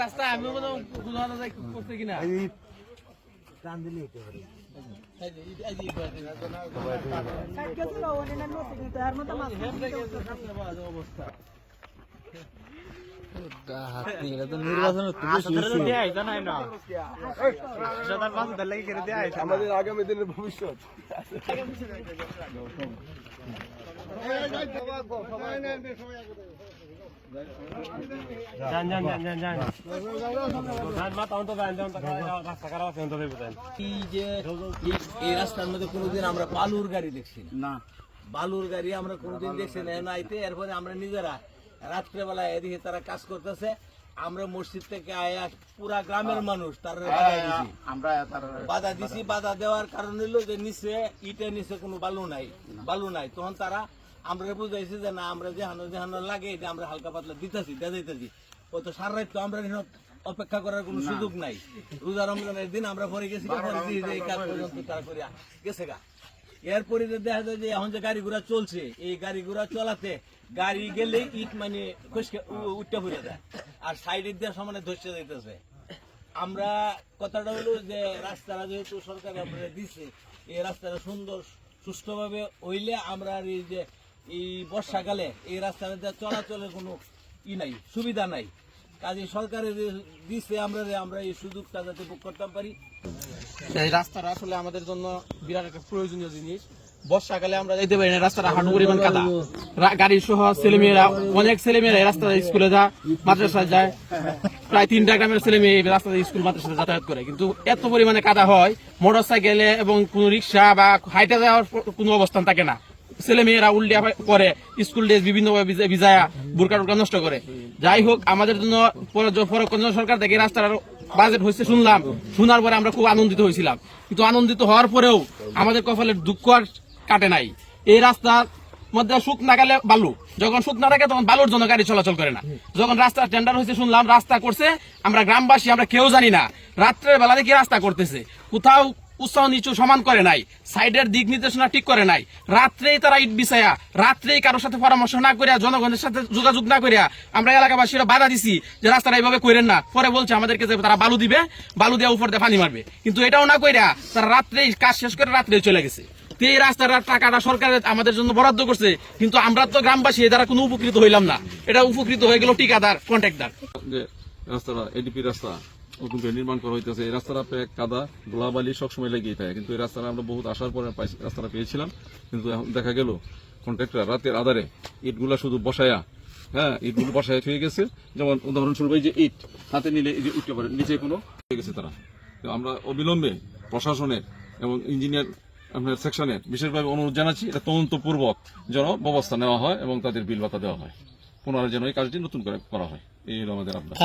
রাস্তা আমি করতে কিনা অবস্থা আমাদের আগামী দিনের ভবিষ্যৎ। এই রাস্তার মধ্যে কোনোদিন আমরা বালুর গাড়ি দেখছি না, বালুর গাড়ি আমরা কোনোদিন দেখছি না। এরপরে আমরা নিজেরা রাত্রেবেলা এদিকে তারা কাজ করতেছে, আমরা মসজিদ থেকে আয়া পুরা গ্রামের মানুষ তারা বাধা দিছি। বাধা দেওয়ার কারণ হলো যে নিচে ইটের নিচে কোনো বালু নাই। তখন তারা আমরা বুঝাইছি যে না, আমরা যেহানো লাগে এটা আমরা হালকা পাতলা দিতেছি। ও তো সারা রাত তো আমরা অপেক্ষা করার কোনো সুযোগ নাই। রোজা রমজানের দিন আমরা পরে গেছি, এই কাজ পর্যন্ত তারা করে গেছে গা। এরপরে দেখা যায় যে এখন যে গাড়ি ঘোড়া চলছে, এই গাড়ি ঘোড়া চলাতে গাড়ি গেলে ইট মানে উঠতে পড়ে যায়, আর সাইডের দিয়ে সমানে ধসে যাইতেছে। আমরা কথাটা হলো যে রাস্তাটা যেহেতু সরকার আমরা দিচ্ছে, এই রাস্তাটা সুন্দর সুষ্ঠুভাবে হইলে আমরা এই যে এই বর্ষাকালে এই রাস্তাটা চলাচলের কোনো সুবিধা নাই। কাজে সরকারের দিচ্ছে আমরা এই সুযোগটা যাতে ভোগ করতে পারি। এই রাস্তাটা আসলে আমাদের জন্য বিরাট একটা প্রয়োজনীয় জিনিস। বর্ষাকালে আমরা যেতে পারি না, রাস্তাটা হাঁটু পরিমাণ কাদা, গাড়ি সহ ছেলেমেয়েরা, অনেক ছেলেমেয়েরা এই রাস্তায় স্কুলে যায়, মাদ্রাসায় যায়। প্রায় 3টা গ্রামের ছেলেমেয়ে এই রাস্তায় স্কুল মাদ্রাসায় যাতায়াত করে, কিন্তু এত পরিমাণে কাদা হয় মোটর সাইকেলে এবং কোন রিক্সা বা হাইটে যাওয়ার কোনো অবস্থান থাকে না। ছেলেমেয়েরা উল্টিয়া করে, স্কুল ড্রেস বিভিন্নভাবে ভিজায়া বুরকা টুরকা নষ্ট করে। যাই হোক, আমাদের জন্য সরকার থেকে রাস্তার বাজেট হয়েছে শুনলাম, শোনার পরে আমরা খুব আনন্দিত হয়েছিলাম। কিন্তু আনন্দিত হওয়ার পরেও আমাদের কপালের দুঃখ আর কাটে নাই। এই রাস্তার মধ্যে সুখ না গেলে বালু, যখন সুখ না থাকে তখন বালুর জন্য গাড়ি চলাচল করে না। যখন রাস্তা টেন্ডার হয়েছে শুনলাম, রাস্তা করছে, আমরা গ্রামবাসী আমরা কেউ জানি না রাত্রের বেলা দেখি রাস্তা করতেছে, কোথাও উৎসাহ নিচু সমান করে নাই, সাইডের দিক নির্দেশনা ঠিক করে নাই। রাত্রেই তারা ইট বিছায়া, রাত্রেই কারোর সাথে পরামর্শ না করিয়া, জনগণের সাথে যোগাযোগ না করিয়া আমরা এলাকাবাসীরা বাধা দিছি যে রাস্তাটা এইভাবে করেন না। পরে বলছে আমাদেরকে যে তারা বালু দিবে, বালু দিয়ে উপর দিয়ে পানি মারবে, কিন্তু এটাও না কইরা তারা রাত্রেই কাজ শেষ করে রাত্রেই চলে গেছে। এই রাস্তার টাকাটা সরকার আমাদের জন্য বরাদ্দ করছে, কিন্তু আমরা তো গ্রামবাসী দ্বারা কোনো উপকৃত হইলাম না। এটা উপকৃত হয়ে গেল ঠিকাদার, কন্ট্রাক্টর। রাস্তাটা এডিপি রাস্তা নতুন করে নির্মাণ করা হইতেছে। এই রাস্তাটা কাদা ধুলাবালি সবসময় লেগেই থাকে, কিন্তু এই রাস্তাটা আমরা বহুত আসার পরে রাস্তাটা পেয়েছিলাম, কিন্তু এখন দেখা গেল কন্ট্রাক্টর রাতের আধারে ইটগুলা শুধু বসায়া, ইটগুলো বসায় হয়ে গেছে। যেমন উদাহরণস্বরূপ এই যে ইট হাতে নিলে এই যে উঠতে পারে, নিচে কোনো হয়ে গেছে তারা। আমরা অবিলম্বে প্রশাসনের এবং ইঞ্জিনিয়ার আপনার সেকশনের বিশেষভাবে অনুরোধ জানাচ্ছি, এটা তদন্তপূর্বক যেন ব্যবস্থা নেওয়া হয় এবং তাদের বিল ভাতা দেওয়া হয়, পুনরায় যেন এই কাজটি নতুন করে করা হয়। এই হলো আমাদের আপনার